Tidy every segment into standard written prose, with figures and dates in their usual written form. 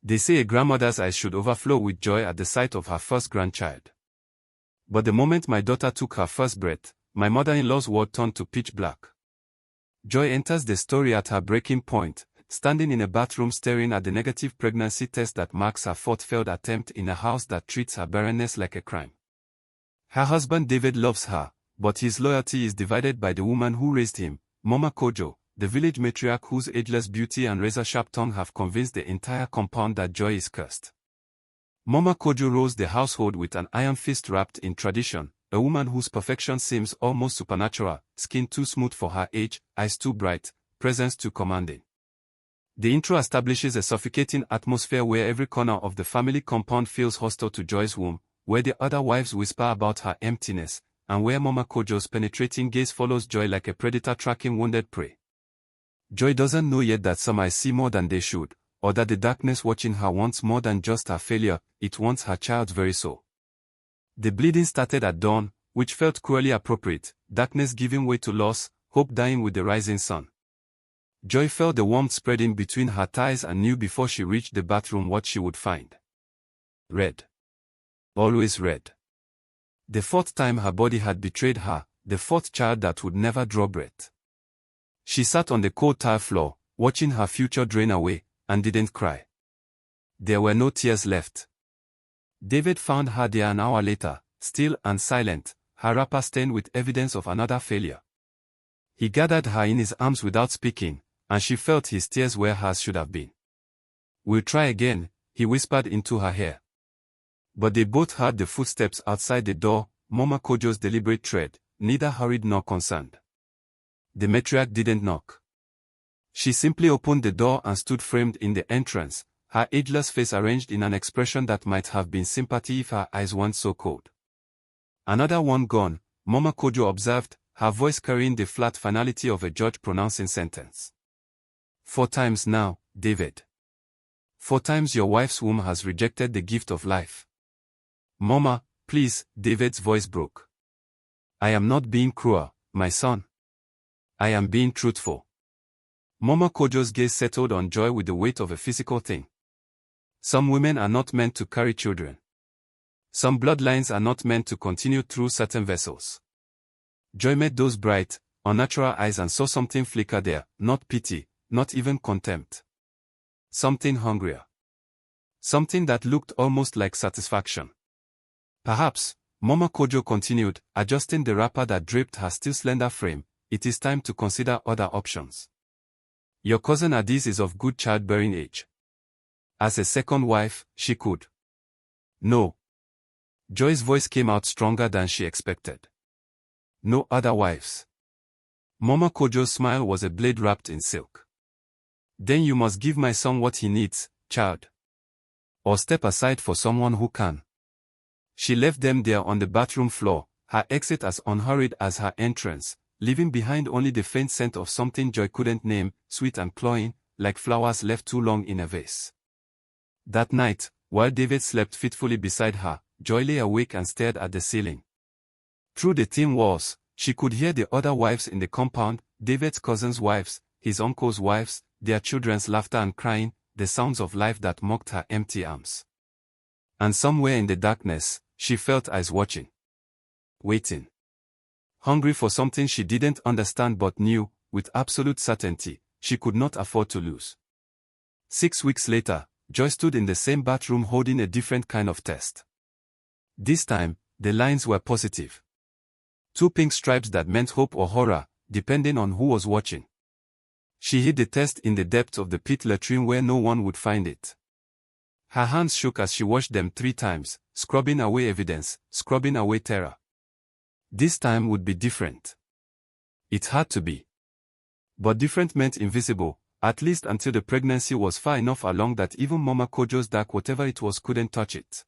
They say a grandmother's eyes should overflow with joy at the sight of her first grandchild. But the moment my daughter took her first breath, my mother-in-law's world turned to pitch black. Joy enters the story at her breaking point, standing in a bathroom staring at the negative pregnancy test that marks her fourth failed attempt in a house that treats her barrenness like a crime. Her husband David loves her, but his loyalty is divided by the woman who raised him, Mama Kojo, the village matriarch whose ageless beauty and razor-sharp tongue have convinced the entire compound that Joy is cursed. Mama Kojo rules the household with an iron fist wrapped in tradition, a woman whose perfection seems almost supernatural, skin too smooth for her age, eyes too bright, presence too commanding. The intro establishes a suffocating atmosphere where every corner of the family compound feels hostile to Joy's womb, where the other wives whisper about her emptiness, and where Mama Kojo's penetrating gaze follows Joy like a predator tracking wounded prey. Joy doesn't know yet that some eyes see more than they should, or that the darkness watching her wants more than just her failure, it wants her child's very soul. The bleeding started at dawn, which felt cruelly appropriate, darkness giving way to loss, hope dying with the rising sun. Joy felt the warmth spreading between her thighs and knew before she reached the bathroom what she would find. Red. Always red. The fourth time her body had betrayed her, the fourth child that would never draw breath. She sat on the cold tile floor, watching her future drain away, and didn't cry. There were no tears left. David found her there an hour later, still and silent, her wrapper stained with evidence of another failure. He gathered her in his arms without speaking, and she felt his tears where hers should have been. "We'll try again," he whispered into her hair. But they both heard the footsteps outside the door, Mama Kojo's deliberate tread, neither hurried nor concerned. The matriarch didn't knock. She simply opened the door and stood framed in the entrance, her ageless face arranged in an expression that might have been sympathy if her eyes weren't so cold. "Another one gone," Mama Kojo observed, her voice carrying the flat finality of a judge pronouncing sentence. "4 times now, David. 4 times your wife's womb has rejected the gift of life." "Mama, please," David's voice broke. "I am not being cruel, my son. I am being truthful." Mama Kojo's gaze settled on Joy with the weight of a physical thing. Some women are not meant to carry children. Some bloodlines are not meant to continue through certain vessels. Joy met those bright, unnatural eyes and saw something flicker there, not pity, not even contempt. Something hungrier. Something that looked almost like satisfaction. "Perhaps," Mama Kojo continued, adjusting the wrapper that draped her still slender frame, "it is time to consider other options. Your cousin Adis is of good childbearing age. As a second wife, she could." "No." Joy's voice came out stronger than she expected. "No other wives." Mama Kojo's smile was a blade wrapped in silk. "Then you must give my son what he needs, child. Or step aside for someone who can." She left them there on the bathroom floor, her exit as unhurried as her entrance, leaving behind only the faint scent of something Joy couldn't name, sweet and cloying, like flowers left too long in a vase. That night, while David slept fitfully beside her, Joy lay awake and stared at the ceiling. Through the thin walls, she could hear the other wives in the compound, David's cousins' wives, his uncle's wives, their children's laughter and crying, the sounds of life that mocked her empty arms. And somewhere in the darkness, she felt eyes watching. Waiting. Hungry for something she didn't understand but knew, with absolute certainty, she could not afford to lose. 6 weeks later, Joy stood in the same bathroom holding a different kind of test. This time, the lines were positive. 2 pink stripes that meant hope or horror, depending on who was watching. She hid the test in the depths of the pit latrine where no one would find it. Her hands shook as she washed them 3 times, scrubbing away evidence, scrubbing away terror. This time would be different. It had to be. But different meant invisible, at least until the pregnancy was far enough along that even Mama Kojo's dark whatever it was couldn't touch it.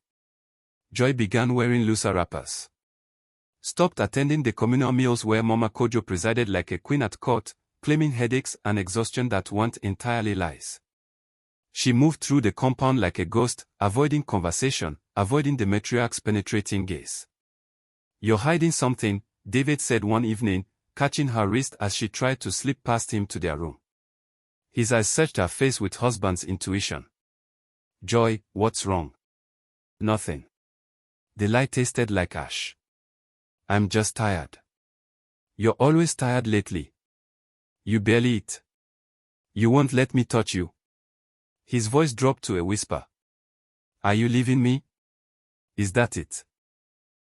Joy began wearing looser wrappers. Stopped attending the communal meals where Mama Kojo presided like a queen at court, claiming headaches and exhaustion that weren't entirely lies. She moved through the compound like a ghost, avoiding conversation, avoiding the matriarch's penetrating gaze. "You're hiding something," David said one evening, catching her wrist as she tried to slip past him to their room. His eyes searched her face with husband's intuition. Joy, what's wrong? Nothing. The lie tasted like ash. I'm just tired. You're always tired lately. You barely eat. You won't let me touch you. His voice dropped to a whisper. Are you leaving me? Is that it?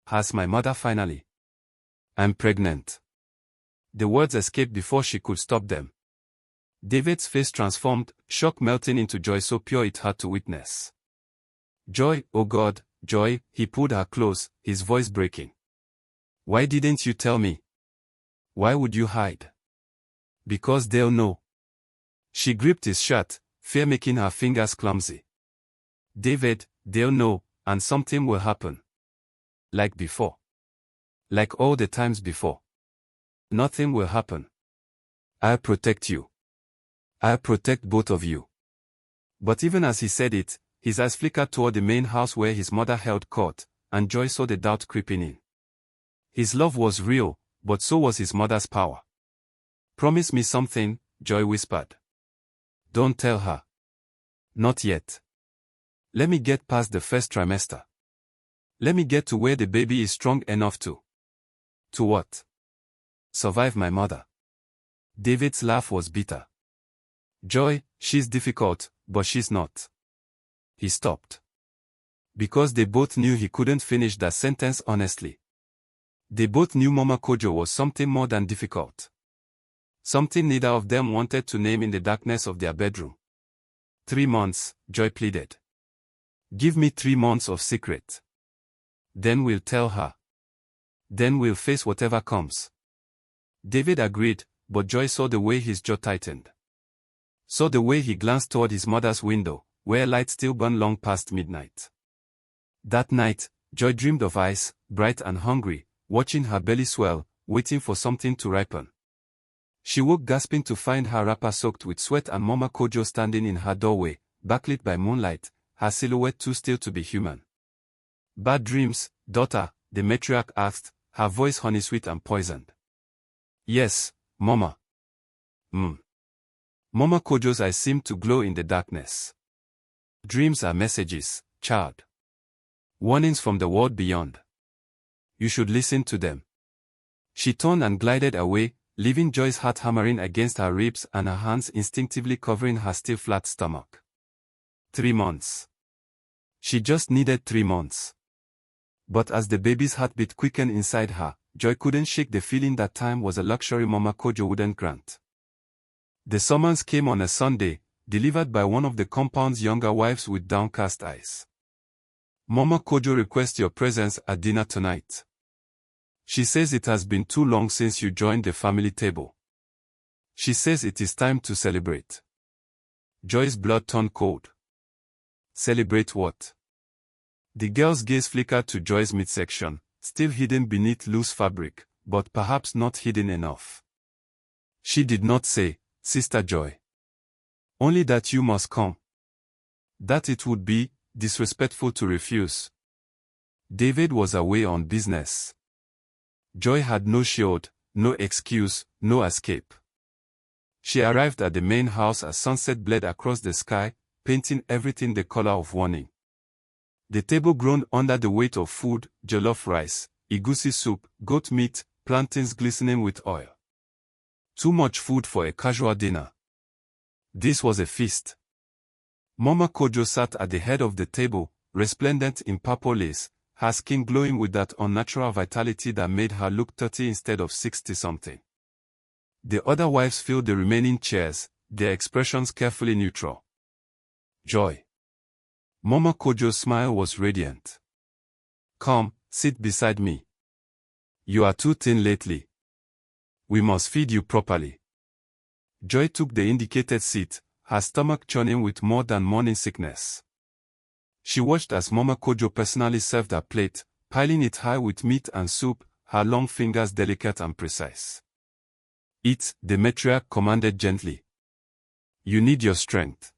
Has my mother finally? I'm pregnant. The words escaped before she could stop them. David's face transformed, shock melting into joy so pure it had to witness. Joy, oh God, Joy, he pulled her close, his voice breaking. Why didn't you tell me? Why would you hide? Because they'll know. She gripped his shirt, fear making her fingers clumsy. David, they'll know, and something will happen. Like before. Like all the times before. Nothing will happen. I'll protect you. I'll protect both of you. But even as he said it, his eyes flickered toward the main house where his mother held court, and Joy saw the doubt creeping in. His love was real, but so was his mother's power. Promise me something, Joy whispered. Don't tell her. Not yet. Let me get past the first trimester. Let me get to where the baby is strong enough to. To what? Survive my mother. David's laugh was bitter. Joy, she's difficult, but she's not. He stopped. Because they both knew he couldn't finish that sentence honestly. They both knew Mama Kojo was something more than difficult. Something neither of them wanted to name in the darkness of their bedroom. 3 months, Joy pleaded. Give me 3 months of secret. Then we'll tell her. Then we'll face whatever comes. David agreed, but Joy saw the way his jaw tightened. Saw the way he glanced toward his mother's window, where light still burned long past midnight. That night, Joy dreamed of ice, bright and hungry, watching her belly swell, waiting for something to ripen. She woke gasping to find her wrapper soaked with sweat and Mama Kojo standing in her doorway, backlit by moonlight, her silhouette too still to be human. Bad dreams, daughter, the matriarch asked, her voice honey-sweet and poisoned. Yes, Mama. Mama Kojo's eyes seemed to glow in the darkness. Dreams are messages, child. Warnings from the world beyond. You should listen to them. She turned and glided away, leaving Joy's heart hammering against her ribs and her hands instinctively covering her still flat stomach. 3 months. She just needed 3 months. But as the baby's heartbeat quickened inside her, Joy couldn't shake the feeling that time was a luxury Mama Kojo wouldn't grant. The summons came on a Sunday, delivered by one of the compound's younger wives with downcast eyes. Mama Kojo requests your presence at dinner tonight. She says it has been too long since you joined the family table. She says it is time to celebrate. Joy's blood turned cold. Celebrate what? The girl's gaze flickered to Joy's midsection, still hidden beneath loose fabric, but perhaps not hidden enough. She did not say, Sister Joy. Only that you must come. That it would be disrespectful to refuse. David was away on business. Joy had no shield, no excuse, no escape. She arrived at the main house as sunset bled across the sky, painting everything the color of warning. The table groaned under the weight of food, jollof rice, egusi soup, goat meat, plantains glistening with oil. Too much food for a casual dinner. This was a feast. Mama Kojo sat at the head of the table, resplendent in purple lace, her skin glowing with that unnatural vitality that made her look 30 instead of 60-something. The other wives filled the remaining chairs, their expressions carefully neutral. Joy. Mama Kojo's smile was radiant. Come, sit beside me. You are too thin lately. We must feed you properly. Joy took the indicated seat, her stomach churning with more than morning sickness. She watched as Mama Kojo personally served her plate, piling it high with meat and soup, her long fingers delicate and precise. Eat, the matriarch commanded gently. You need your strength.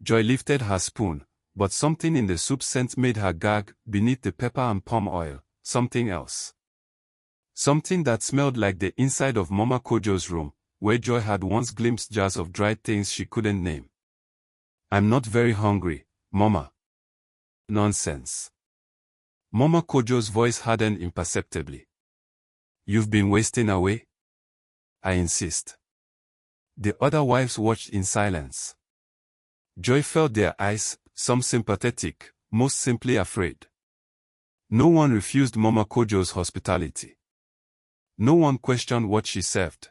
Joy lifted her spoon, but something in the soup scent made her gag beneath the pepper and palm oil, something else. Something that smelled like the inside of Mama Kojo's room, where Joy had once glimpsed jars of dried things she couldn't name. I'm not very hungry, Mama. Nonsense. Mama Kojo's voice hardened imperceptibly. You've been wasting away? I insist. The other wives watched in silence. Joy felt their eyes, some sympathetic, most simply afraid. No one refused Mama Kojo's hospitality. No one questioned what she served.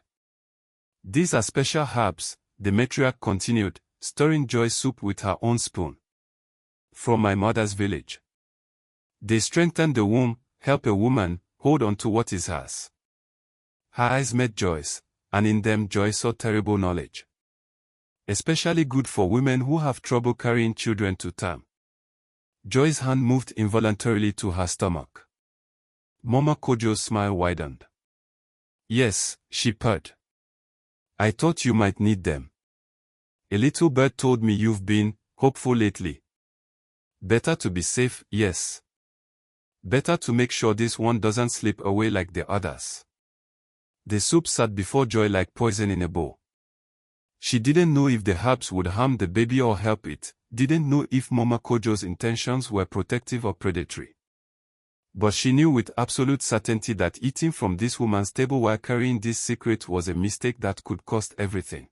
These are special herbs, the matriarch continued, stirring Joy's soup with her own spoon. From my mother's village. They strengthen the womb, help a woman hold on to what is hers. Her eyes met Joy's, and in them Joy saw terrible knowledge. Especially good for women who have trouble carrying children to term. Joy's hand moved involuntarily to her stomach. Mama Kojo's smile widened. Yes, she purred. I thought you might need them. A little bird told me you've been hopeful lately. Better to be safe, yes. Better to make sure this one doesn't slip away like the others. The soup sat before Joy like poison in a bowl. She didn't know if the herbs would harm the baby or help it, didn't know if Mama Kojo's intentions were protective or predatory. But she knew with absolute certainty that eating from this woman's table while carrying this secret was a mistake that could cost everything.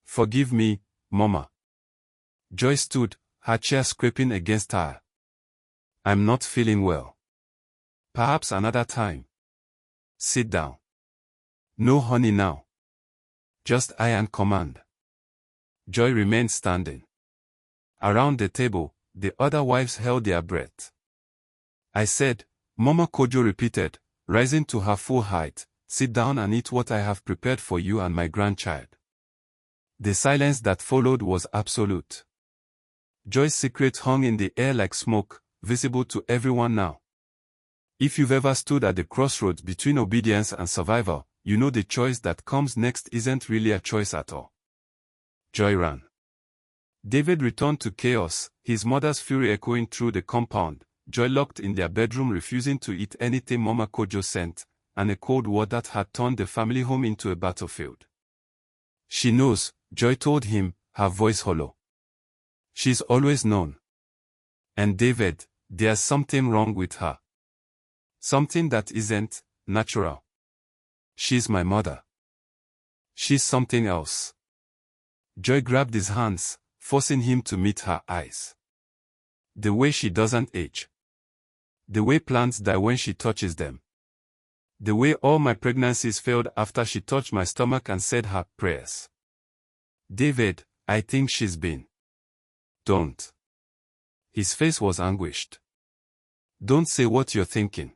Forgive me, Mama. Joy stood, her chair scraping against her. I'm not feeling well. Perhaps another time. Sit down. No honey now. Just I and command. Joy remained standing. Around the table, the other wives held their breath. I said, Mama Kojo repeated, rising to her full height, sit down and eat what I have prepared for you and my grandchild. The silence that followed was absolute. Joy's secret hung in the air like smoke, visible to everyone now. If you've ever stood at the crossroads between obedience and survival, you know the choice that comes next isn't really a choice at all. Joy ran. David returned to chaos, his mother's fury echoing through the compound, Joy locked in their bedroom refusing to eat anything Mama Kojo sent, and a cold war that had turned the family home into a battlefield. She knows, Joy told him, her voice hollow. She's always known. And David, there's something wrong with her. Something that isn't natural. She's my mother. She's something else. Joy grabbed his hands, forcing him to meet her eyes. The way she doesn't age. The way plants die when she touches them. The way all my pregnancies failed after she touched my stomach and said her prayers. David, I think she's been. Don't. His face was anguished. Don't say what you're thinking.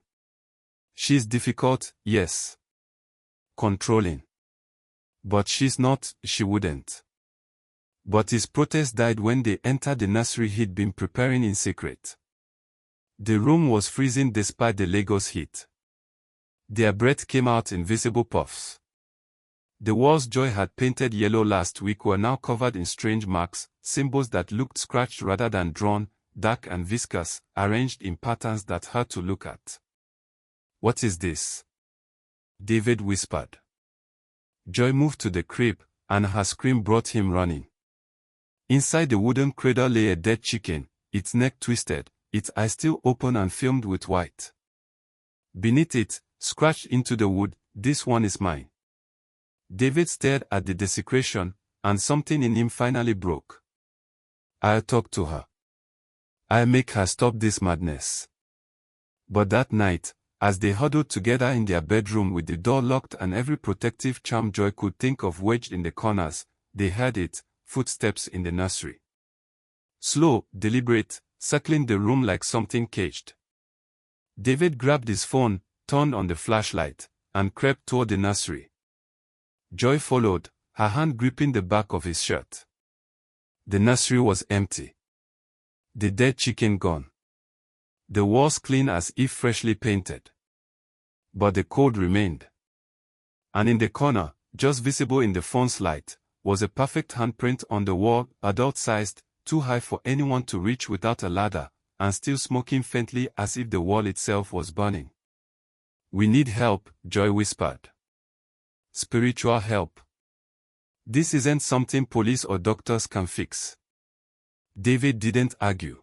She's difficult, yes. Controlling. But she's not, she wouldn't. But his protest died when they entered the nursery he'd been preparing in secret. The room was freezing despite the Lagos heat. Their breath came out in visible puffs. The walls Joy had painted yellow last week were now covered in strange marks, symbols that looked scratched rather than drawn, dark and viscous, arranged in patterns that hurt to look at. What is this? David whispered. Joy moved to the crib, and her scream brought him running. Inside the wooden cradle lay a dead chicken, its neck twisted, its eyes still open and filmed with white. Beneath it, scratched into the wood, this one is mine. David stared at the desecration, and something in him finally broke. I'll talk to her. I'll make her stop this madness. But that night, as they huddled together in their bedroom with the door locked and every protective charm Joy could think of wedged in the corners, they heard it, footsteps in the nursery. Slow, deliberate, circling the room like something caged. David grabbed his phone, turned on the flashlight, and crept toward the nursery. Joy followed, her hand gripping the back of his shirt. The nursery was empty. The dead chicken gone. The walls clean as if freshly painted. But the code remained. And in the corner, just visible in the phone's light, was a perfect handprint on the wall, adult-sized, too high for anyone to reach without a ladder, and still smoking faintly as if the wall itself was burning. We need help, Joy whispered. Spiritual help. This isn't something police or doctors can fix. David didn't argue.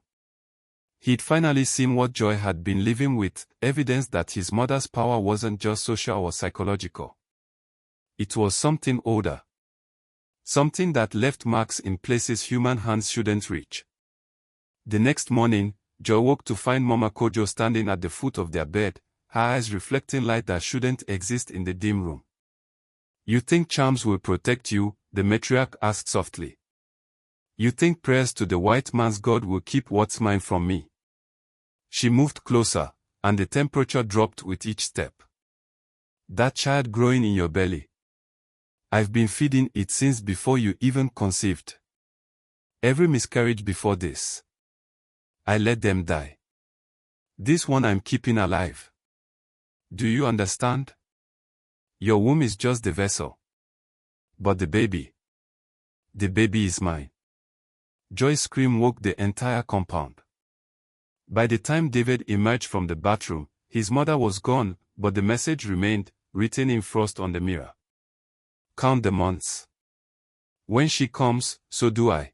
He'd finally seen what Joy had been living with, evidence that his mother's power wasn't just social or psychological. It was something older. Something that left marks in places human hands shouldn't reach. The next morning, Joy woke to find Mama Kojo standing at the foot of their bed, her eyes reflecting light that shouldn't exist in the dim room. "You think charms will protect you?" the matriarch asked softly. "You think prayers to the white man's God will keep what's mine from me?" She moved closer, and the temperature dropped with each step. "That child growing in your belly. I've been feeding it since before you even conceived. Every miscarriage before this, I let them die. This one I'm keeping alive. Do you understand? Your womb is just the vessel. But the baby is mine." Joy's scream woke the entire compound. By the time David emerged from the bathroom, his mother was gone, but the message remained, written in frost on the mirror. "Count the months. When she comes, so do I."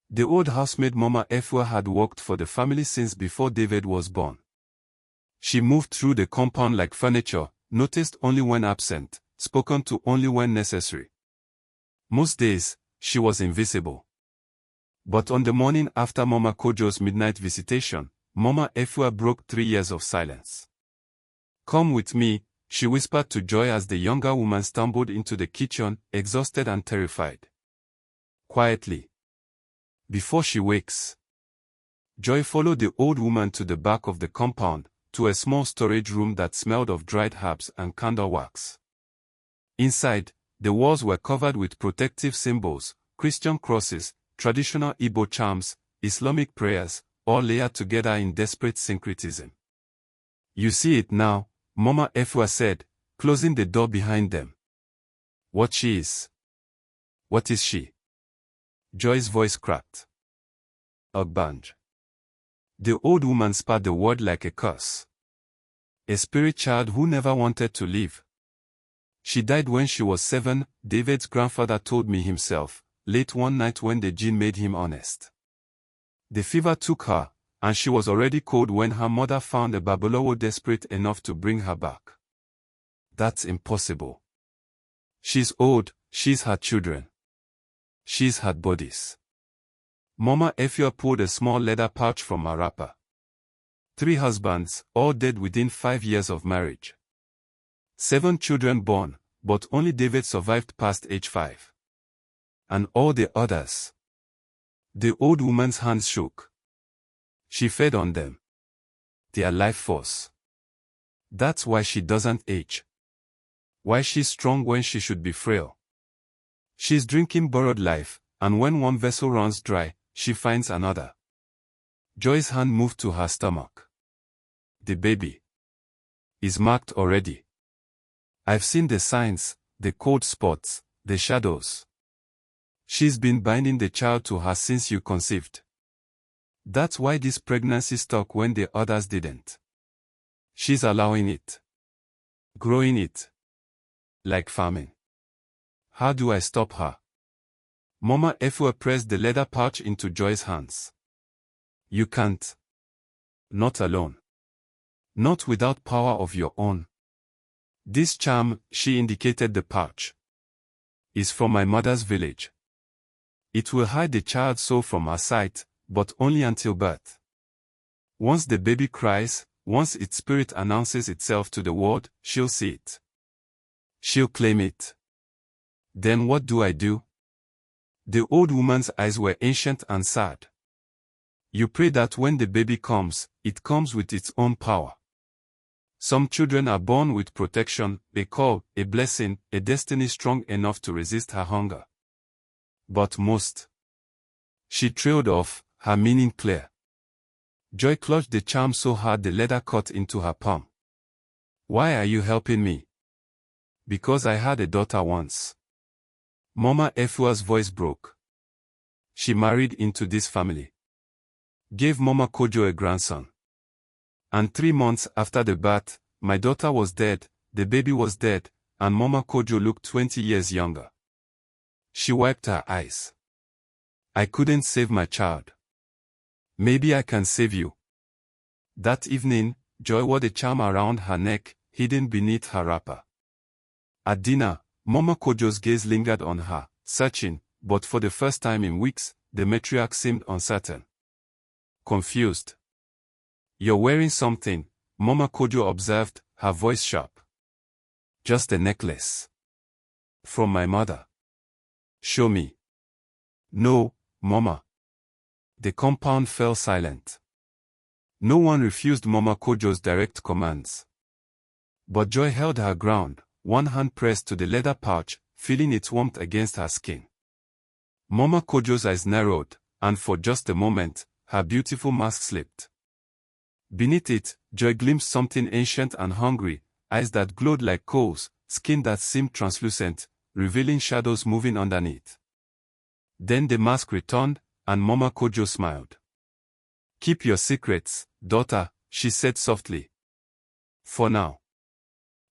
The old housemaid Mama Efua had worked for the family since before David was born. She moved through the compound like furniture, noticed only when absent, spoken to only when necessary. Most days, she was invisible. But on the morning after Mama Kojo's midnight visitation, Mama Efua broke 3 years of silence. "Come with me," she whispered to Joy as the younger woman stumbled into the kitchen, exhausted and terrified. "Quietly. Before she wakes." Joy followed the old woman to the back of the compound, to a small storage room that smelled of dried herbs and candle wax. Inside, the walls were covered with protective symbols, Christian crosses, traditional Igbo charms, Islamic prayers, all layered together in desperate syncretism. "You see it now," Mama Efua said, closing the door behind them. "What she is. What is she?" Joy's voice cracked. "Ogbanj." The old woman spat the word like a curse. "A spirit child who never wanted to live. She died when she was 7, David's grandfather told me himself, late one night when the gene made him honest. The fever took her, and she was already cold when her mother found a Babalawo desperate enough to bring her back." "That's impossible. She's old, she's had children. She's had bodies." Mama Efua pulled a small leather pouch from her wrapper. 3 husbands, all dead within 5 years of marriage. 7 children born, but only David survived past age 5. And all the others. The old woman's hands shook. She fed on them. Their life force. That's why she doesn't age. Why she's strong when she should be frail. She's drinking borrowed life, and when one vessel runs dry, she finds another. Joy's hand moved to her stomach. "The baby is marked already. I've seen the signs, the cold spots, the shadows. She's been binding the child to her since you conceived. That's why this pregnancy stuck when the others didn't. She's allowing it. Growing it. Like farming. How do I stop her?" Mama Efua pressed the leather pouch into Joy's hands. "You can't. Not alone. Not without power of your own. This charm," she indicated the pouch, "is from my mother's village. It will hide the child's soul from her sight, but only until birth. Once the baby cries, once its spirit announces itself to the world, she'll see it. She'll claim it. Then what do I do?" The old woman's eyes were ancient and sad. "You pray that when the baby comes, it comes with its own power. Some children are born with protection, a call, a blessing, a destiny strong enough to resist her hunger. But most." She trailed off, her meaning clear. Joy clutched the charm so hard the leather cut into her palm. "Why are you helping me?" "Because I had a daughter once." Mama Efua's voice broke. "She married into this family. Gave Mama Kojo a grandson. And 3 months after the birth, my daughter was dead, the baby was dead, and Mama Kojo looked 20 years younger." She wiped her eyes. I couldn't save my child. Maybe I can save you. That evening, Joy wore the charm around her neck, hidden beneath her wrapper. At dinner, Mama Kojo's gaze lingered on her, searching, but for the first time in weeks, the matriarch seemed uncertain. Confused. You're wearing something, Mama Kojo observed, her voice sharp. Just a necklace. From my mother. Show me. No, Mama. The compound fell silent. No one refused Mama Kojo's direct commands. But Joy held her ground, one hand pressed to the leather pouch, feeling its warmth against her skin. Mama Kojo's eyes narrowed, and for just a moment, her beautiful mask slipped. Beneath it, Joy glimpsed something ancient and hungry, eyes that glowed like coals, skin that seemed translucent, revealing shadows moving underneath. Then the mask returned, and Mama Kojo smiled. Keep your secrets, daughter, she said softly. For now.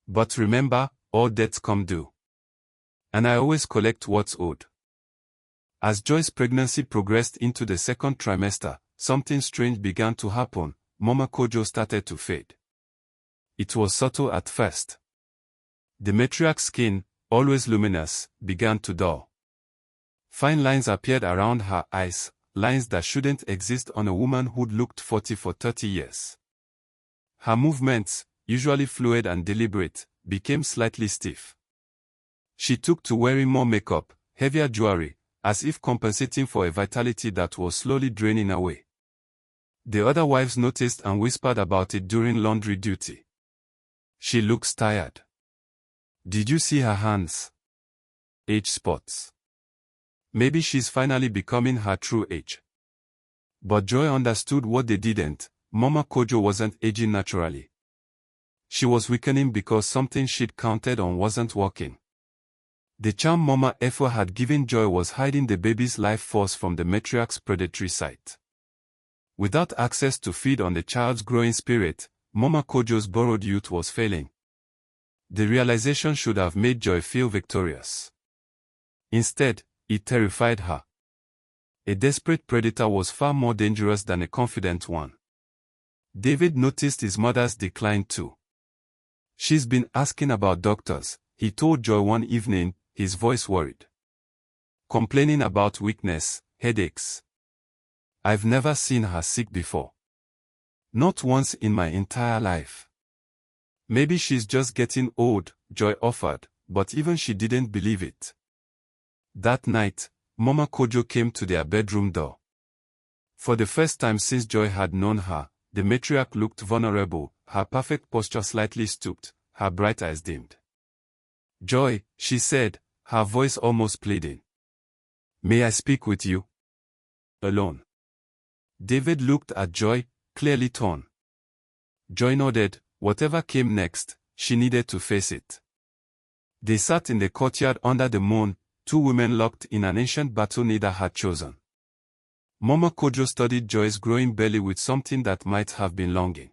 But remember, all debts come due. And I always collect what's owed. As Joy's pregnancy progressed into the second trimester, something strange began to happen. Mama Kojo started to fade. It was subtle at first. The matriarch's skin, always luminous, began to dull. Fine lines appeared around her eyes, lines that shouldn't exist on a woman who'd looked 40 for 30 years. Her movements, usually fluid and deliberate, became slightly stiff. She took to wearing more makeup, heavier jewelry, as if compensating for a vitality that was slowly draining away. The other wives noticed and whispered about it during laundry duty. She looks tired. Did you see her hands? Age spots. Maybe she's finally becoming her true age. But Joy understood what they didn't. Mama Kojo wasn't aging naturally. She was weakening because something she'd counted on wasn't working. The charm Mama Efo had given Joy was hiding the baby's life force from the matriarch's predatory sight. Without access to feed on the child's growing spirit, Mama Kojo's borrowed youth was failing. The realization should have made Joy feel victorious. Instead, it terrified her. A desperate predator was far more dangerous than a confident one. David noticed his mother's decline too. She's been asking about doctors, he told Joy one evening, his voice worried. Complaining about weakness, headaches. I've never seen her sick before. Not once in my entire life. Maybe she's just getting old, Joy offered, but even she didn't believe it. That night, Mama Kojo came to their bedroom door. For the first time since Joy had known her, the matriarch looked vulnerable, her perfect posture slightly stooped, her bright eyes dimmed. Joy, she said, her voice almost pleading. May I speak with you? Alone. David looked at Joy, clearly torn. Joy nodded. Whatever came next, she needed to face it. They sat in the courtyard under the moon, two women locked in an ancient battle neither had chosen. Mama Kojo studied Joy's growing belly with something that might have been longing.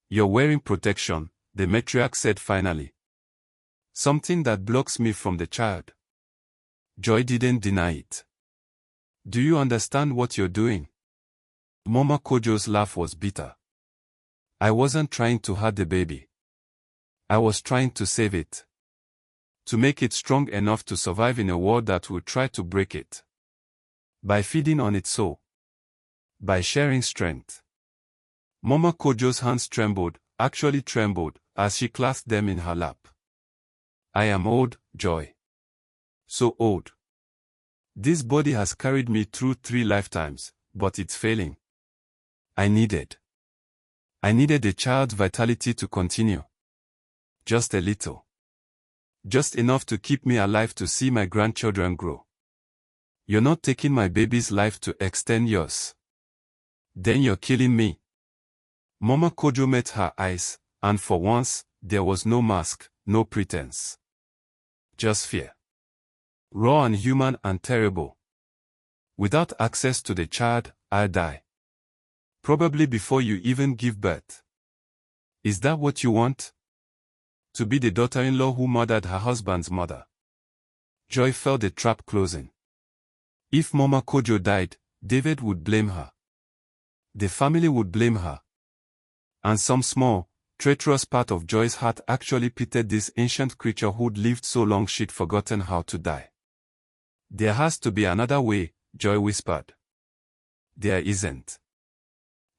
You're wearing protection, the matriarch said finally. Something that blocks me from the child. Joy didn't deny it. Do you understand what you're doing? Mama Kojo's laugh was bitter. I wasn't trying to hurt the baby. I was trying to save it. To make it strong enough to survive in a world that would try to break it. By feeding on its soul. By sharing strength. Mama Kojo's hands trembled, actually trembled, as she clasped them in her lap. I am old, Joy. So old. This body has carried me through 3 lifetimes, but it's failing. I needed the child's vitality to continue. Just a little. Just enough to keep me alive to see my grandchildren grow. You're not taking my baby's life to extend yours. Then you're killing me. Mama Kojo met her eyes, and for once, there was no mask, no pretense. Just fear. Raw and human and terrible. Without access to the child, I'll die. Probably before you even give birth. Is that what you want? To be the daughter-in-law who murdered her husband's mother. Joy felt the trap closing. If Mama Kojo died, David would blame her. The family would blame her. And some small, treacherous part of Joy's heart actually pitied this ancient creature who'd lived so long she'd forgotten how to die. There has to be another way, Joy whispered. There isn't.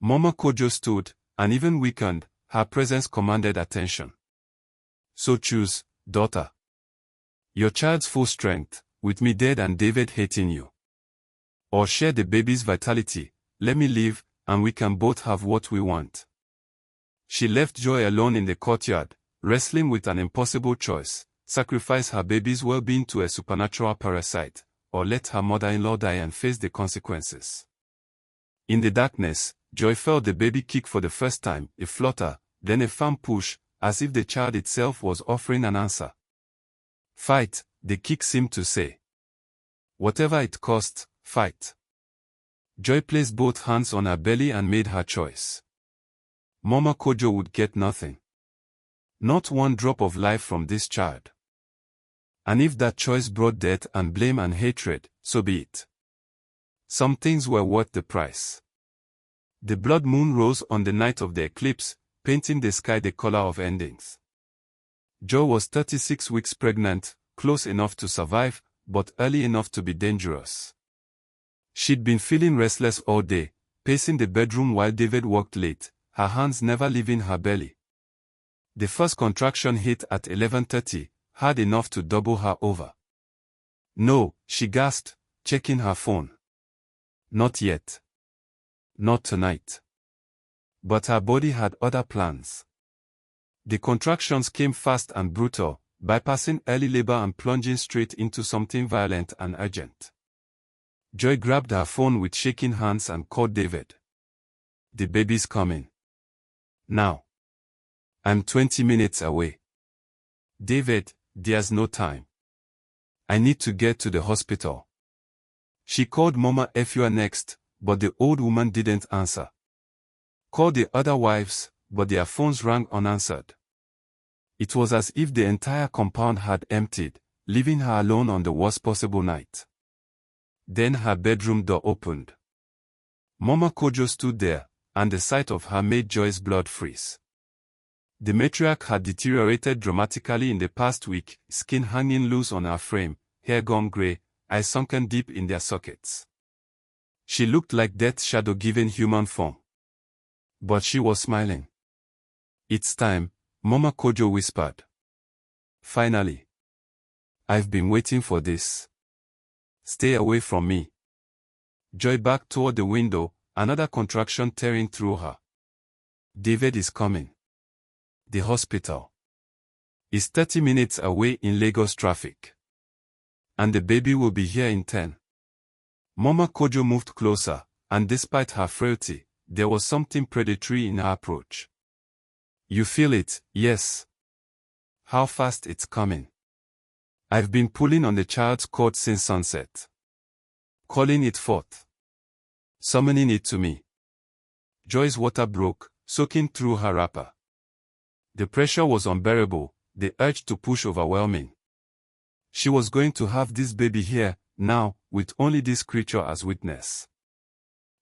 Mama Kojo stood, and even weakened, her presence commanded attention. So choose, daughter. Your child's full strength, with me dead and David hating you. Or share the baby's vitality, let me live, and we can both have what we want. She left Joy alone in the courtyard, wrestling with an impossible choice: sacrifice her baby's well-being to a supernatural parasite, or let her mother-in-law die and face the consequences. In the darkness, Joy felt the baby kick for the first time, a flutter, then a firm push, as if the child itself was offering an answer. Fight, the kick seemed to say. Whatever it cost, fight. Joy placed both hands on her belly and made her choice. Mama Kojo would get nothing. Not one drop of life from this child. And if that choice brought death and blame and hatred, so be it. Some things were worth the price. The blood moon rose on the night of the eclipse, painting the sky the color of endings. Joy was 36 weeks pregnant, close enough to survive, but early enough to be dangerous. She'd been feeling restless all day, pacing the bedroom while David worked late, her hands never leaving her belly. The first contraction hit at 11:30, hard enough to double her over. No, she gasped, checking her phone. Not yet. Not tonight. But her body had other plans. The contractions came fast and brutal, bypassing early labor and plunging straight into something violent and urgent. Joy grabbed her phone with shaking hands and called David. The baby's coming. Now. I'm 20 minutes away. David, there's no time. I need to get to the hospital. She called Mama Efua next, but the old woman didn't answer. Called the other wives, but their phones rang unanswered. It was as if the entire compound had emptied, leaving her alone on the worst possible night. Then her bedroom door opened. Mama Kojo stood there, and the sight of her made Joy's blood freeze. The matriarch had deteriorated dramatically in the past week, skin hanging loose on her frame, hair gone grey, eyes sunken deep in their sockets. She looked like death's shadow given human form. But she was smiling. It's time, Mama Kojo whispered. Finally. I've been waiting for this. Stay away from me. Joy backed toward the window, another contraction tearing through her. David is coming. The hospital is 30 minutes away in Lagos traffic. And the baby will be here in 10. Mama Kojo moved closer, and despite her frailty, there was something predatory in her approach. You feel it, yes. How fast it's coming. I've been pulling on the child's cord since sunset. Calling it forth. Summoning it to me. Joy's water broke, soaking through her wrapper. The pressure was unbearable, the urge to push overwhelming. She was going to have this baby here, now, with only this creature as witness.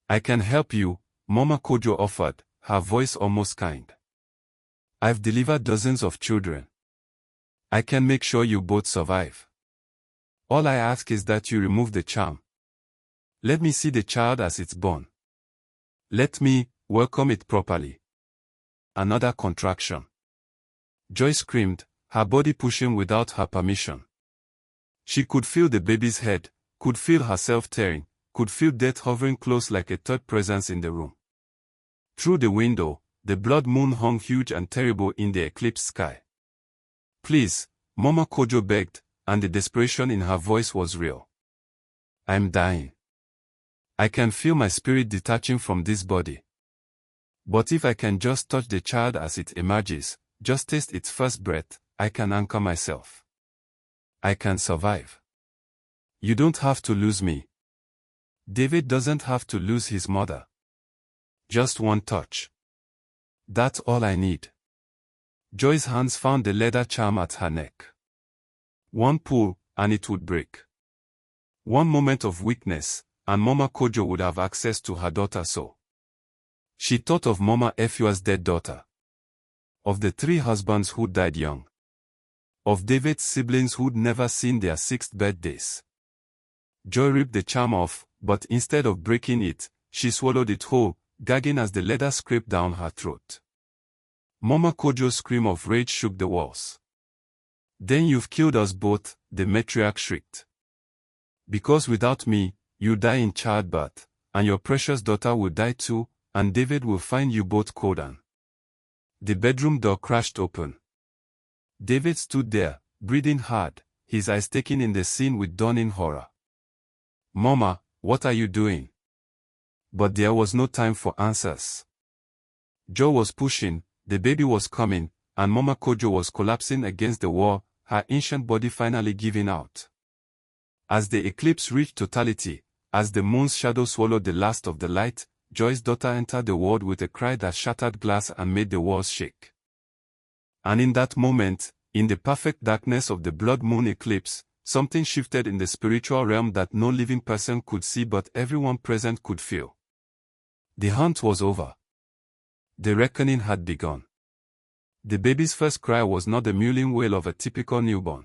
I can help you, Mama Kojo offered, her voice almost kind. I've delivered dozens of children. I can make sure you both survive. All I ask is that you remove the charm. Let me see the child as it's born. Let me welcome it properly. Another contraction. Joy screamed, her body pushing without her permission. She could feel the baby's head, could feel herself tearing, could feel death hovering close like a third presence in the room. Through the window, the blood moon hung huge and terrible in the eclipsed sky. Please, Mama Kojo begged, and the desperation in her voice was real. I'm dying. I can feel my spirit detaching from this body. But if I can just touch the child as it emerges, just taste its first breath, I can anchor myself. I can survive. You don't have to lose me. David doesn't have to lose his mother. Just one touch. That's all I need. Joy's hands found the leather charm at her neck. One pull, and it would break. One moment of weakness, and Mama Kojo would have access to her daughter's soul. She thought of Mama Efua's dead daughter. Of the 3 husbands who died young. Of David's siblings who'd never seen their 6th birthdays. Joy ripped the charm off, but instead of breaking it, she swallowed it whole, gagging as the leather scraped down her throat. Mama Kojo's scream of rage shook the walls. "Then you've killed us both," the matriarch shrieked. "Because without me, you die in childbirth, and your precious daughter will die too, and David will find you both cold." The bedroom door crashed open. David stood there, breathing hard, his eyes taking in the scene with dawning horror. "Mama, what are you doing?" But there was no time for answers. Joe was pushing, the baby was coming, and Mama Kojo was collapsing against the wall, her ancient body finally giving out. As the eclipse reached totality, as the moon's shadow swallowed the last of the light, Joy's daughter entered the world with a cry that shattered glass and made the walls shake. And in that moment, in the perfect darkness of the blood moon eclipse, something shifted in the spiritual realm that no living person could see but everyone present could feel. The hunt was over. The reckoning had begun. The baby's first cry was not the mewling wail of a typical newborn.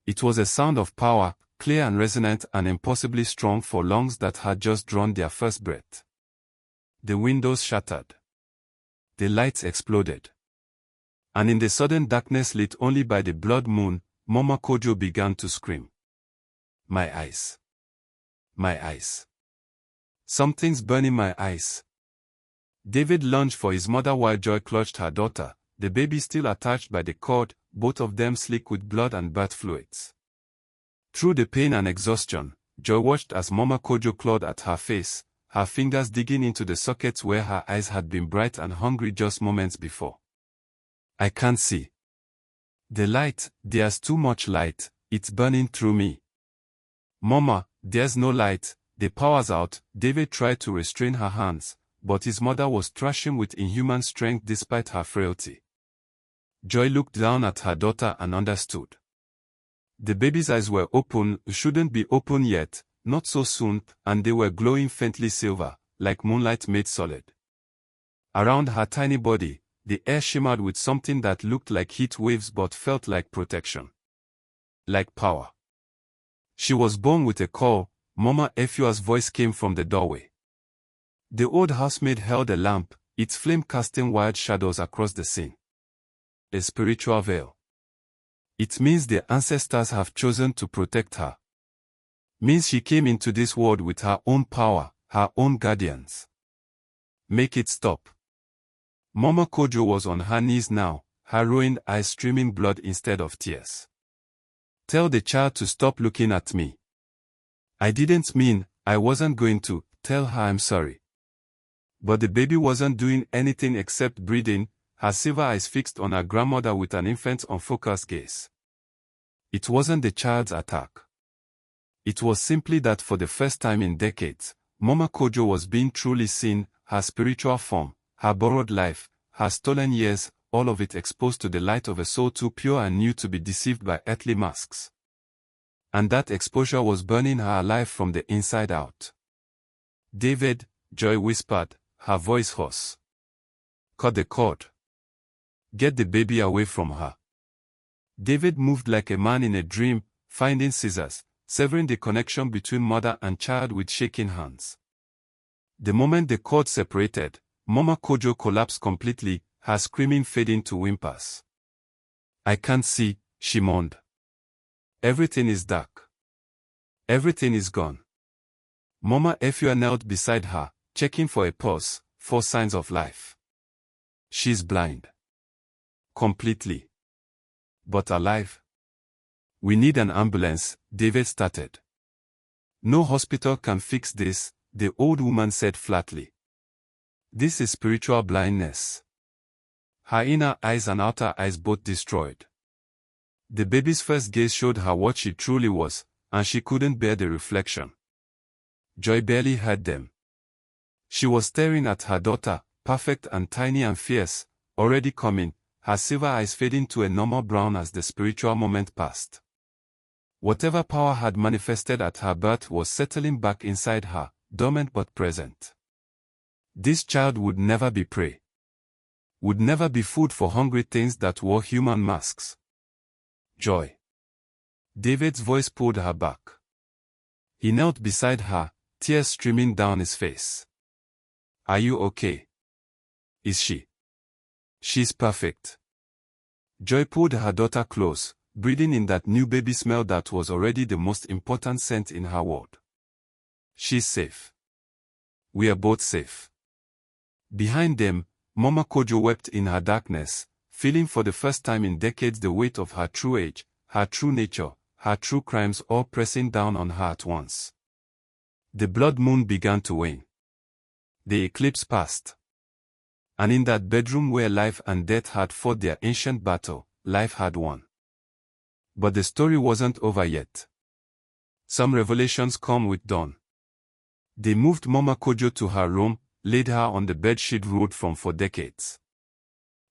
It was a sound of power, clear and resonant and impossibly strong for lungs that had just drawn their first breath. The windows shattered. The lights exploded. And in the sudden darkness lit only by the blood moon, Mama Kojo began to scream. "My eyes. My eyes. Something's burning my eyes." David lunged for his mother while Joy clutched her daughter, the baby still attached by the cord, both of them slick with blood and birth fluids. Through the pain and exhaustion, Joy watched as Mama Kojo clawed at her face, her fingers digging into the sockets where her eyes had been bright and hungry just moments before. "I can't see. The light, there's too much light, it's burning through me." "Mama, there's no light, the power's out." David tried to restrain her hands, but his mother was thrashing with inhuman strength despite her frailty. Joy looked down at her daughter and understood. The baby's eyes were open, shouldn't be open yet, not so soon, and they were glowing faintly silver, like moonlight made solid. Around her tiny body, the air shimmered with something that looked like heat waves but felt like protection. Like power. "She was born with a call," Mama Efua's voice came from the doorway. The old housemaid held a lamp, its flame casting wild shadows across the scene. A spiritual veil. "It means the ancestors have chosen to protect her. Means she came into this world with her own power, her own guardians. Make it stop." Mama Kojo was on her knees now, her ruined eyes streaming blood instead of tears. "Tell the child to stop looking at me." "I didn't mean, I wasn't going to." "Tell her I'm sorry." But the baby wasn't doing anything except breathing, her silver eyes fixed on her grandmother with an infant's unfocused gaze. It wasn't the child's attack. It was simply that for the first time in decades, Mama Kojo was being truly seen, her spiritual form, her borrowed life, her stolen years, all of it exposed to the light of a soul too pure and new to be deceived by earthly masks. And that exposure was burning her alive from the inside out. "David," Joy whispered, her voice hoarse. "Cut the cord. Get the baby away from her." David moved like a man in a dream, finding scissors, severing the connection between mother and child with shaking hands. The moment the cord separated, Mama Kojo collapsed completely, her screaming fading to whimpers. "I can't see," she moaned. "Everything is dark. Everything is gone." Mama Efua knelt beside her, checking for a pulse, for signs of life. "She's blind. Completely. But alive." "We need an ambulance," David started. "No hospital can fix this," the old woman said flatly. "This is spiritual blindness." Her inner eyes and outer eyes both destroyed. The baby's first gaze showed her what she truly was, and she couldn't bear the reflection. Joy barely heard them. She was staring at her daughter, perfect and tiny and fierce, already coming, her silver eyes fading to a normal brown as the spiritual moment passed. Whatever power had manifested at her birth was settling back inside her, dormant but present. This child would never be prey. Would never be food for hungry things that wore human masks. Joy. David's voice pulled her back. He knelt beside her, tears streaming down his face. Are you okay? Is she? She's perfect. Joy pulled her daughter close, breathing in that new baby smell that was already the most important scent in her world. She's safe. We are both safe. Behind them, Mama Kojo wept in her darkness, feeling for the first time in decades the weight of her true age, her true nature, her true crimes all pressing down on her at once. The blood moon began to wane. The eclipse passed. And in that bedroom where life and death had fought their ancient battle, life had won. But the story wasn't over yet. Some revelations come with dawn. They moved Mama Kojo to her room, laid her on the bed she'd ruled from for decades.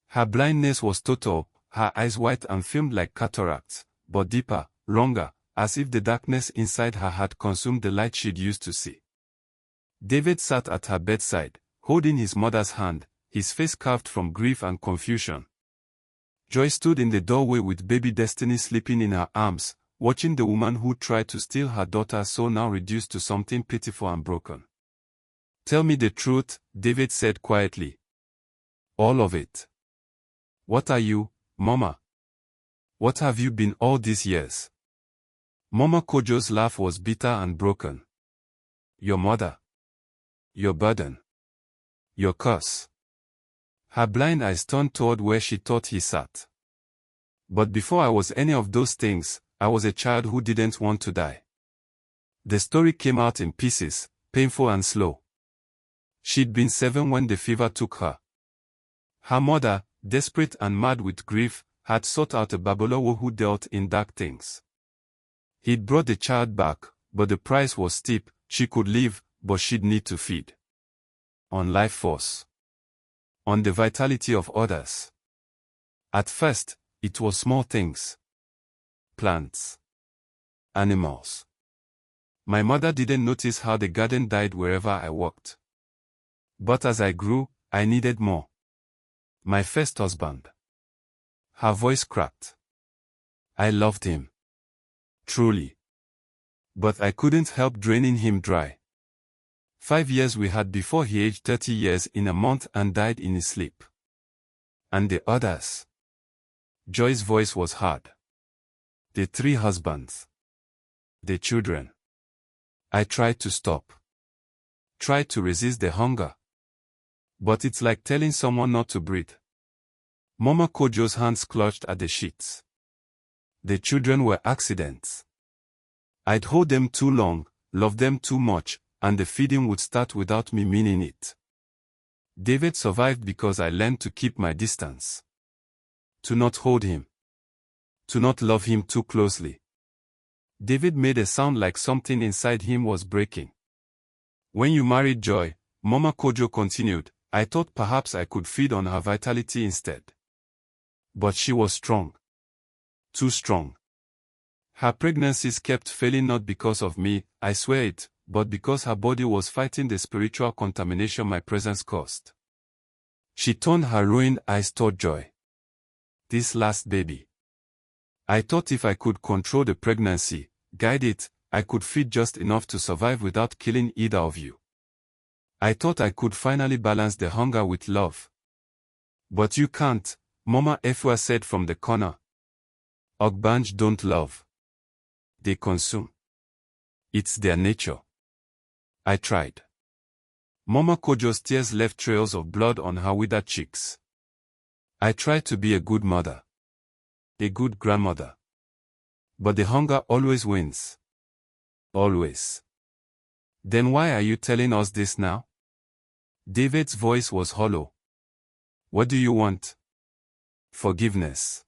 Her blindness was total, her eyes white and filmed like cataracts, but deeper, longer, as if the darkness inside her had consumed the light she'd used to see. David sat at her bedside, holding his mother's hand, his face carved from grief and confusion. Joy stood in the doorway with baby Destiny sleeping in her arms, watching the woman who tried to steal her daughter's soul now reduced to something pitiful and broken. Tell me the truth, David said quietly. All of it. What are you, Mama? What have you been all these years? Mama Kojo's laugh was bitter and broken. Your mother. Your burden. Your curse. Her blind eyes turned toward where she thought he sat. But before I was any of those things, I was a child who didn't want to die. The story came out in pieces, painful and slow. She'd been 7 when the fever took her. Her mother, desperate and mad with grief, had sought out a Babalawo who dealt in dark things. He'd brought the child back, but the price was steep. She could live, but she'd need to feed. On life force. On the vitality of others. At first, it was small things. Plants. Animals. My mother didn't notice how the garden died wherever I walked. But as I grew, I needed more. My first husband. Her voice cracked. I loved him. Truly. But I couldn't help draining him dry. 5 years we had before he aged 30 years in a month and died in his sleep. And the others. Joy's voice was hard. The 3 husbands. The children. I tried to stop. Tried to resist the hunger. But it's like telling someone not to breathe. Mama Kojo's hands clutched at the sheets. The children were accidents. I'd hold them too long, love them too much, and the feeding would start without me meaning it. David survived because I learned to keep my distance. To not hold him. To not love him too closely. David made a sound like something inside him was breaking. When you married Joy, Mama Kojo continued, I thought perhaps I could feed on her vitality instead. But she was strong. Too strong. Her pregnancies kept failing not because of me, I swear it, but because her body was fighting the spiritual contamination my presence caused. She turned her ruined eyes toward Joy. This last baby. I thought if I could control the pregnancy, guide it, I could feed just enough to survive without killing either of you. I thought I could finally balance the hunger with love. But you can't, Mama Efua said from the corner. Ogbanj don't love. They consume. It's their nature. I tried. Mama Kojo's tears left trails of blood on her withered cheeks. I tried to be a good mother. A good grandmother. But the hunger always wins. Always. Then why are you telling us this now? David's voice was hollow. What do you want? Forgiveness.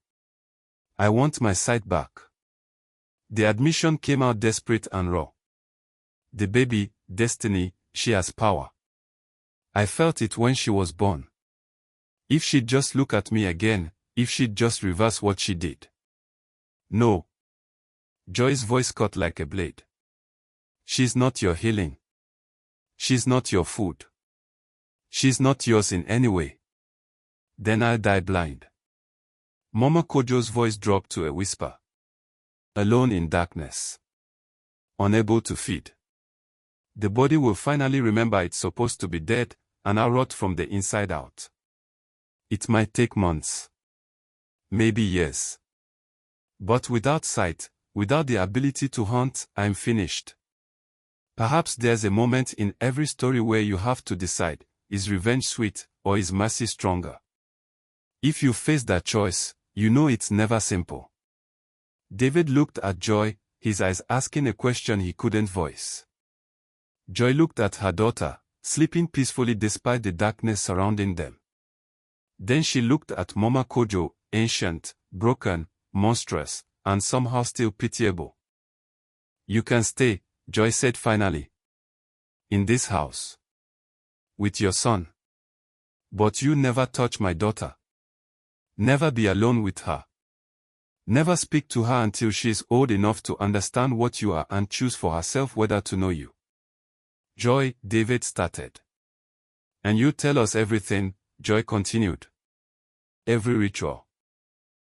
I want my sight back. The admission came out desperate and raw. The baby, Destiny, she has power. I felt it when she was born. If she'd just look at me again, if she'd just reverse what she did. No. Joy's voice cut like a blade. She's not your healing. She's not your food. She's not yours in any way. Then I'll die blind. Mama Kojo's voice dropped to a whisper. Alone in darkness. Unable to feed. The body will finally remember it's supposed to be dead, and I'll rot from the inside out. It might take months. Maybe years. But without sight, without the ability to hunt, I'm finished. Perhaps there's a moment in every story where you have to decide, is revenge sweet, or is mercy stronger? If you face that choice, you know it's never simple. David looked at Joy, his eyes asking a question he couldn't voice. Joy looked at her daughter, sleeping peacefully despite the darkness surrounding them. Then she looked at Mama Kojo, ancient, broken, monstrous, and somehow still pitiable. You can stay, Joy said finally. In this house. With your son. But you never touch my daughter. Never be alone with her. Never speak to her until she is old enough to understand what you are and choose for herself whether to know you. Joy, David started. And you tell us everything, Joy continued. Every ritual.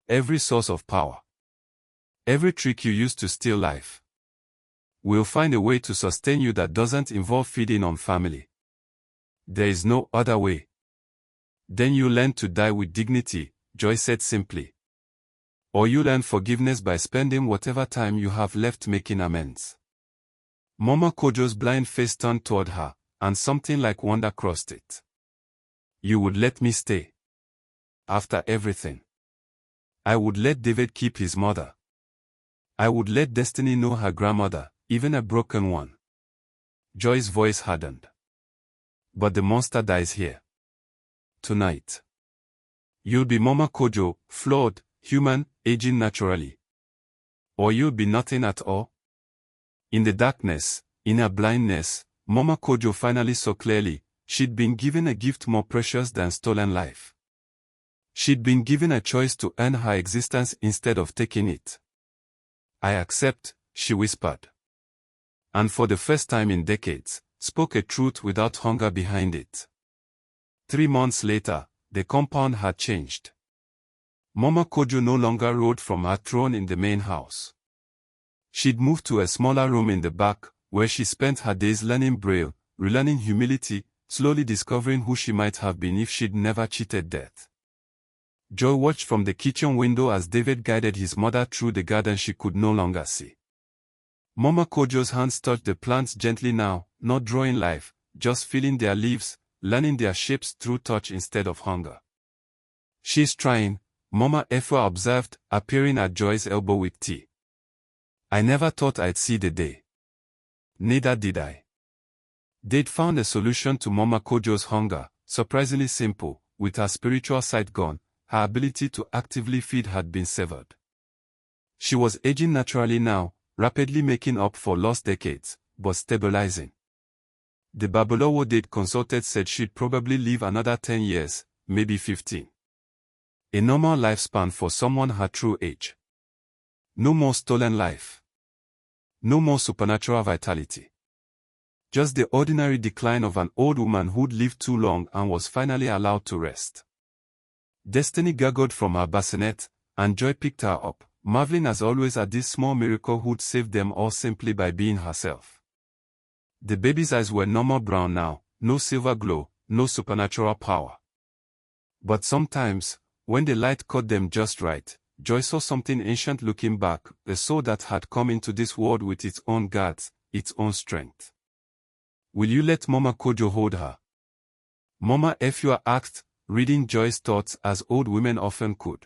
Every source of power. Every trick you use to steal life. We'll find a way to sustain you that doesn't involve feeding on family. There is no other way. Then you learn to die with dignity, Joy said simply. Or you learn forgiveness by spending whatever time you have left making amends. Mama Kojo's blind face turned toward her, and something like wonder crossed it. You would let me stay. After everything. I would let David keep his mother. I would let Destiny know her grandmother, even a broken one. Joy's voice hardened. But the monster dies here. Tonight. You'll be Mama Kojo, flawed, human, aging naturally. Or you'll be nothing at all. In the darkness, in her blindness, Mama Kojo finally saw clearly, she'd been given a gift more precious than stolen life. She'd been given a choice to earn her existence instead of taking it. I accept, she whispered. And for the first time in decades, spoke a truth without hunger behind it. 3 months later, the compound had changed. Mama Kojo no longer rode from her throne in the main house. She'd moved to a smaller room in the back, where she spent her days learning Braille, relearning humility, slowly discovering who she might have been if she'd never cheated death. Joy watched from the kitchen window as David guided his mother through the garden she could no longer see. Mama Kojo's hands touched the plants gently now, not drawing life, just feeling their leaves, learning their shapes through touch instead of hunger. She's trying, Mama Efua observed, appearing at Joy's elbow with tea. I never thought I'd see the day. Neither did I. They'd found a solution to Mama Kojo's hunger, surprisingly simple, with her spiritual side gone, her ability to actively feed had been severed. She was aging naturally now, rapidly making up for lost decades, but stabilizing. The Babalawo they'd consulted said she'd probably live another 10 years, maybe 15. A normal lifespan for someone her true age. No more stolen life. No more supernatural vitality. Just the ordinary decline of an old woman who'd lived too long and was finally allowed to rest. Destiny gurgled from her bassinet, and Joy picked her up, marveling as always at this small miracle who'd saved them all simply by being herself. The baby's eyes were normal brown now, no silver glow, no supernatural power. But sometimes, when the light caught them just right, Joy saw something ancient looking back, a soul that had come into this world with its own guards, its own strength. Will you let Mama Kojo hold her? Mama Efua asked, reading Joy's thoughts as old women often could.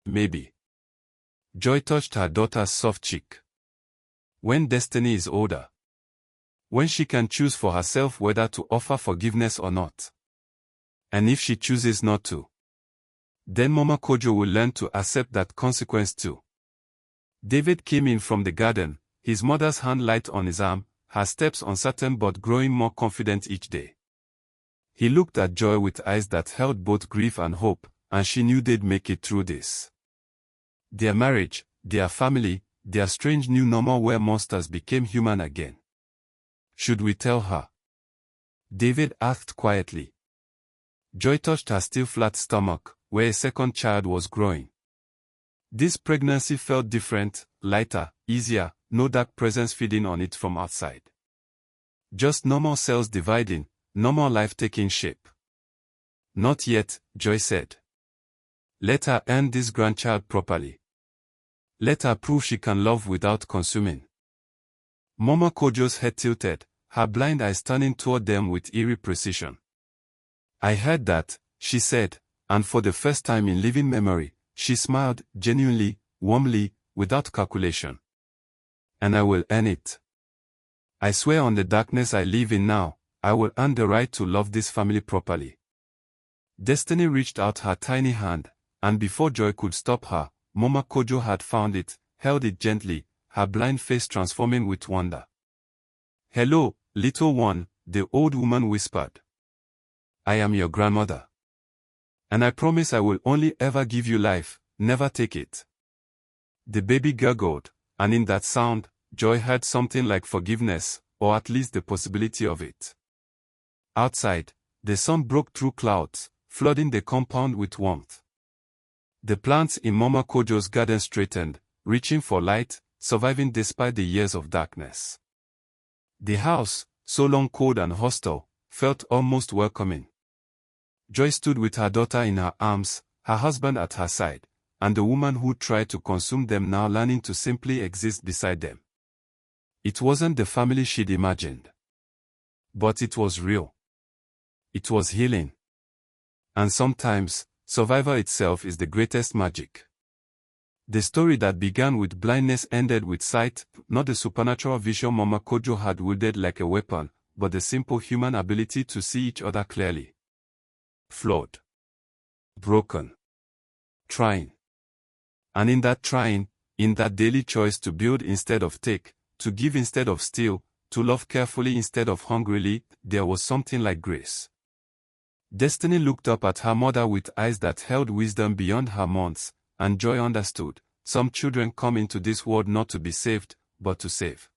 Maybe. Joy touched her daughter's soft cheek. When Destiny is older. When she can choose for herself whether to offer forgiveness or not. And if she chooses not to. Then Mama Kojo will learn to accept that consequence too. David came in from the garden, his mother's hand light on his arm, her steps uncertain but growing more confident each day. He looked at Joy with eyes that held both grief and hope, and she knew they'd make it through this. Their marriage, their family, their strange new normal where monsters became human again. Should we tell her? David asked quietly. Joy touched her still flat stomach, where a second child was growing. This pregnancy felt different, lighter, easier, no dark presence feeding on it from outside. Just normal cells dividing, normal life taking shape. Not yet, Joy said. Let her earn this grandchild properly. Let her prove she can love without consuming. Mama Kojo's head tilted, her blind eyes turning toward them with eerie precision. I heard that, she said, and for the first time in living memory, she smiled, genuinely, warmly, without calculation. And I will earn it. I swear on the darkness I live in now, I will earn the right to love this family properly. Destiny reached out her tiny hand, and before Joy could stop her, Mama Kojo had found it, held it gently, her blind face transforming with wonder. Hello, little one, the old woman whispered. I am your grandmother. And I promise I will only ever give you life, never take it. The baby gurgled, and in that sound, Joy heard something like forgiveness, or at least the possibility of it. Outside, the sun broke through clouds, flooding the compound with warmth. The plants in Mama Kojo's garden straightened, reaching for light, surviving despite the years of darkness. The house, so long cold and hostile, felt almost welcoming. Joy stood with her daughter in her arms, her husband at her side, and the woman who tried to consume them now learning to simply exist beside them. It wasn't the family she'd imagined. But it was real. It was healing. And sometimes, survival itself is the greatest magic. The story that began with blindness ended with sight, not the supernatural vision Mama Kojo had wielded like a weapon, but the simple human ability to see each other clearly. Flawed. Broken. Trying. And in that trying, in that daily choice to build instead of take, to give instead of steal, to love carefully instead of hungrily, there was something like grace. Destiny looked up at her mother with eyes that held wisdom beyond her months, and Joy understood. Some children come into this world not to be saved, but to save.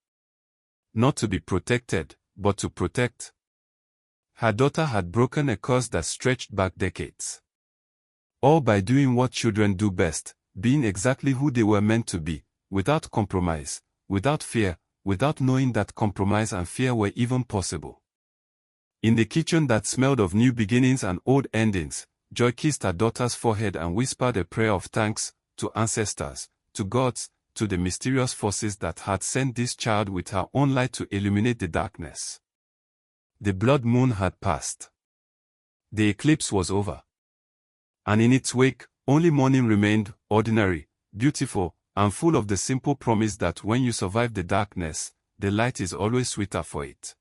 Not to be protected, but to protect. Her daughter had broken a curse that stretched back decades. All by doing what children do best, being exactly who they were meant to be, without compromise, without fear, without knowing that compromise and fear were even possible. In the kitchen that smelled of new beginnings and old endings, Joy kissed her daughter's forehead and whispered a prayer of thanks, to ancestors, to gods, to the mysterious forces that had sent this child with her own light to illuminate the darkness. The blood moon had passed. The eclipse was over. And in its wake, only morning remained, ordinary, beautiful, and full of the simple promise that when you survive the darkness, the light is always sweeter for it.